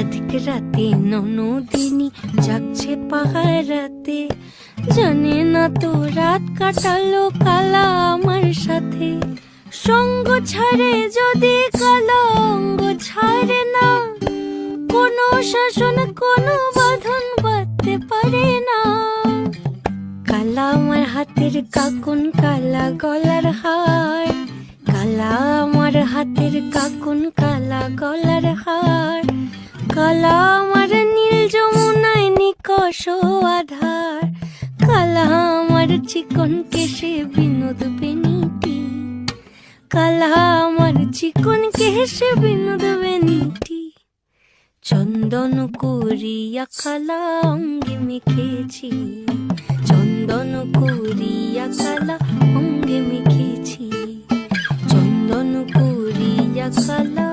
আধিক রাতে ননদিনী জাগছে পাহারাতে, জানে না তো রাত কাটালো কালা আমার সাথে। সঙ্গ ছাড়ে যদি কালা অঙ্গ ছাড়ে না, কোনো শাসন কোনো বাঁধন বাঁধতে পারে না। কালা আমার হাতের কাকুন কালা গলার হার, কালা আমার হাতের কাকুন কালা গলার হার, কালা আমার নীল যমুনায় নিকষ আধার, কালা আমার চিকন কেশে বিনোদ বেনিটি, কালা আমার চিকন কেশে বিনোদ বেনিটি। চন্দন করিয়া কালা অঙ্গে মেখেছি, চন্দন করিয়া কালা অঙ্গে মেখেছি, চন্দন করিয়া কালা